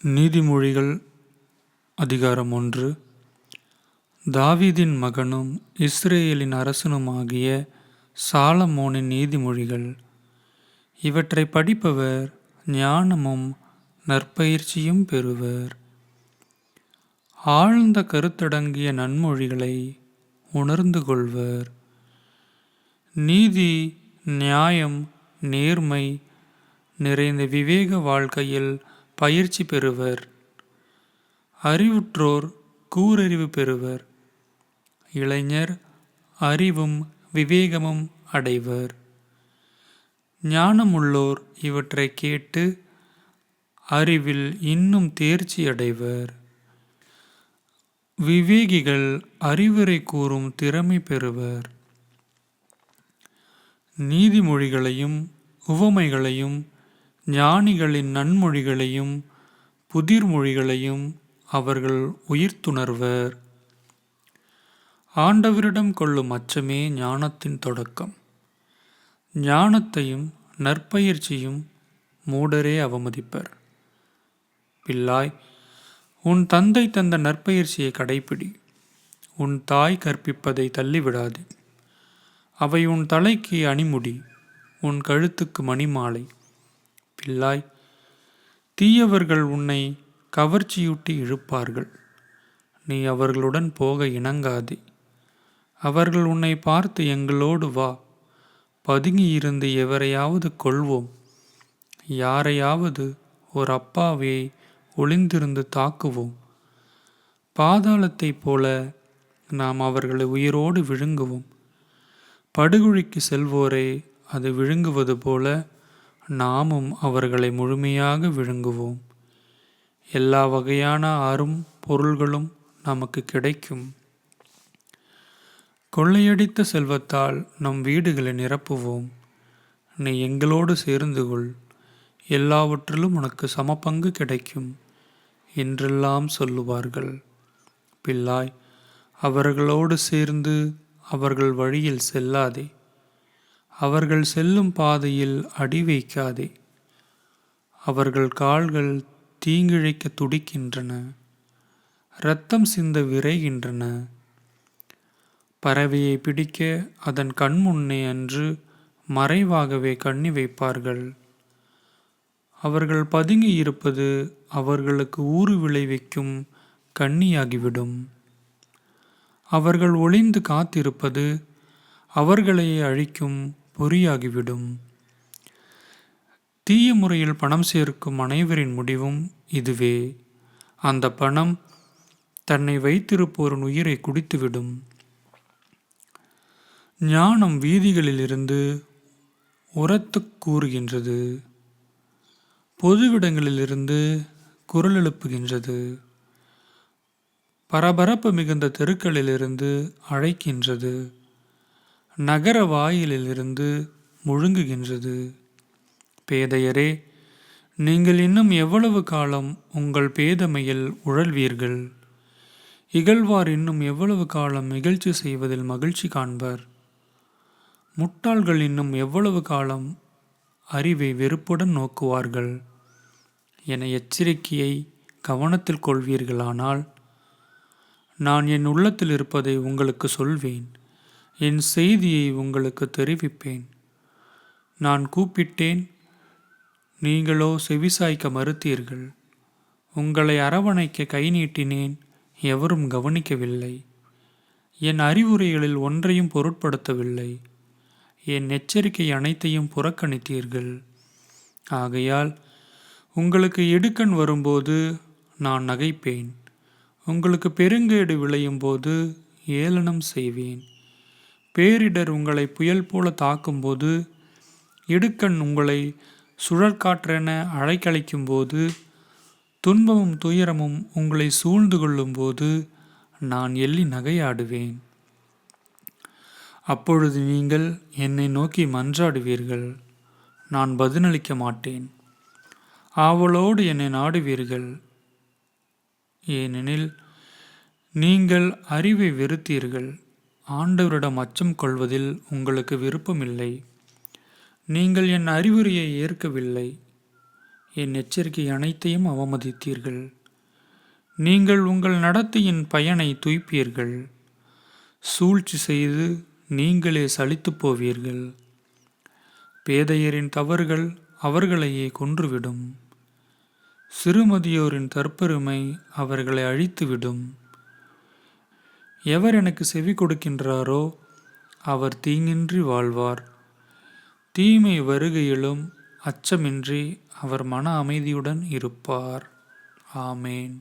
நீதிமொழிகள் அதிகாரம் 1. தாவீதின் மகனும் இஸ்ரேலின் அரசனுமாகிய சாலமோனின் நீதிமொழிகள். இவற்றை படிப்பவர் ஞானமும் நற்பயிற்சியும் பெறுவர். ஆழ்ந்த கருத்தடங்கிய நன்மொழிகளை உணர்ந்து கொள்வர். நீதி, நியாயம், நேர்மை நிறைந்த விவேக வாழ்க்கையில் பயிற்சி பெறுவர். அறிவுற்றோர் கூரறிவு பெறுவர். இளைஞர் அறிவும் விவேகமும் அடைவர். ஞானமுள்ளோர் இவற்றை கேட்டு அறிவில் இன்னும் தேர்ச்சி அடைவர். விவேகிகள் அறிவுரை கூறும் திறமை பெறுவர். நீதிமொழிகளையும் உவமைகளையும் ஞானிகளின் நன்மொழிகளையும் புதிர்மொழிகளையும் அவர்கள் உயிர்த்துணர்வர். ஆண்டவரிடம் கொள்ளும் அச்சமே ஞானத்தின் தொடக்கம். ஞானத்தையும் நற்பயிற்சியும் மூடரே அவமதிப்பர். பிள்ளாய், உன் தந்தை தந்த நற்பயிற்சியை கடைப்பிடி. உன் தாய் கற்பிப்பதை தள்ளிவிடாதே. அவை உன் தலைக்கு அணிமுடி, உன் கழுத்துக்கு மணிமாலை. பிள்ளாய், தீயவர்கள் உன்னை கவர்ச்சியூட்டி இழுப்பார்கள். நீ அவர்களுடன் போக இணங்காதே. அவர்கள் உன்னை பார்த்து, எங்களோடு வா, பதுங்கியிருந்து எவரையாவது கொள்வோம், யாரையாவது ஒரு அப்பாவியை ஒளிந்திருந்து தாக்குவோம். பாதாளத்தைப் போல நாம் அவர்களை உயிரோடு விழுங்குவோம். படுகுழிக்கு செல்வோரை அது விழுங்குவது போல நாமும் அவர்களை முழுமையாக விழுங்குவோம். எல்லா வகையான பொருள்களும் நமக்கு கிடைக்கும். கொள்ளையடித்த செல்வத்தால் நம் வீடுகளை நிரப்புவோம். நீ எங்களோடு சேர்ந்து கொள், எல்லாவற்றிலும் உனக்கு சமபங்கு கிடைக்கும் என்றெல்லாம் சொல்லுவார்கள். பிள்ளாய், அவர்களோடு சேர்ந்து அவர்கள் வழியில் செல்லாதே. அவர்கள் செல்லும் பாதையில் அடி வைக்காதே. அவர்கள் கால்கள் தீங்கிழைக்க துடிக்கின்றன, இரத்தம் சிந்த விரைகின்றன. பறவையை பிடிக்க அதன் கண்முன்னே அன்று மறைவாகவே கண்ணி வைப்பார்கள். அவர்கள் பதுங்கி இருப்பது அவர்களுக்கு ஊறு விளைவிக்கும் கண்ணியாகிவிடும். அவர்கள் ஒளிந்து காத்திருப்பது அவர்களையே அழிக்கும் பொறியாகிவிடும். தீய முறையில் பணம் சேர்க்கும் அனைவரின் முடிவும் இதுவே. அந்த பணம் தன்னை வைத்திருப்போரின் உயிரை குடித்துவிடும். ஞானம் வீதிகளிலிருந்து உரத்துக் கூறுகின்றது, பொதுவிடங்களிலிருந்து குரல் எழுப்புகின்றது, பரபரப்பு மிகுந்த தெருக்களிலிருந்து அழைக்கின்றது, நகர வாயிலிலிருந்து முழுங்குகின்றது. பேதையரே, நீங்கள் இன்னும் எவ்வளவு காலம் உங்கள் பேதமையில் உழல்வீர்கள்? இகழ்வார் இன்னும் எவ்வளவு காலம் இகழ்ச்சி செய்வதில் மகிழ்ச்சி காண்பர்? முட்டாள்கள் இன்னும் எவ்வளவு காலம் அறிவை வெறுப்புடன் நோக்குவார்கள்? என எச்சரிக்கையை கவனத்தில் கொள்வீர்களானால், நான் என் உள்ளத்தில் இருப்பதை உங்களுக்கு சொல்வேன், என் செய்தியை உங்களுக்கு தெரிவிப்பேன். நான் கூப்பிட்டேன், நீங்களோ செவிசாய்க்க மறுத்தீர்கள். உங்களை அரவணைக்க கை நீட்டினேன், எவரும் கவனிக்கவில்லை. என் அறிவுரைகளில் ஒன்றையும் பொருட்படுத்தவில்லை. என் எச்சரிக்கை அனைத்தையும் புறக்கணித்தீர்கள். ஆகையால் உங்களுக்கு இடுக்கண் வரும்போது நான் நகைப்பேன். உங்களுக்கு பெருங்கேடு விளையும் போது ஏளனம் செய்வேன். பேரிடர் உங்களை புயல் போல தாக்கும்போது, இடுக்கண் உங்களை சுழற்காற்றென அலைக்கழிக்கும் போது, துன்பமும் துயரமும் உங்களை சூழ்ந்து கொள்ளும்போது நான் எள்ளி நகையாடுவேன். அப்பொழுது நீங்கள் என்னை நோக்கி மன்றாடுவீர்கள், நான் பதிலளிக்க மாட்டேன். ஆவலோடு என்னை நாடுவீர்கள், ஏனெனில் நீங்கள் அறிவை வெறுத்தீர்கள். ஆண்டவரிடம் அச்சம் கொள்வதில் உங்களுக்கு விருப்பமில்லை. நீங்கள் என் அறிவுரையை ஏற்கவில்லை. என் எச்சரிக்கை அனைத்தையும் அவமதித்தீர்கள். நீங்கள் உங்கள் நடத்தையின் பயனை துய்ப்பீர்கள். சூழ்ச்சி செய்து நீங்களே சலித்துப் போவீர்கள். பேதையரின் தவறுகள் அவர்களையே கொன்றுவிடும். சிறுமதியோரின் தற்பெருமை அவர்களை அழித்துவிடும். எவர் எனக்கு செவி கொடுக்கின்றாரோ அவர் தீங்கின்றி வாழ்வார். தீமை வருகையிலும் அச்சமின்றி அவர் மன அமைதியுடன் இருப்பார். ஆமேன்.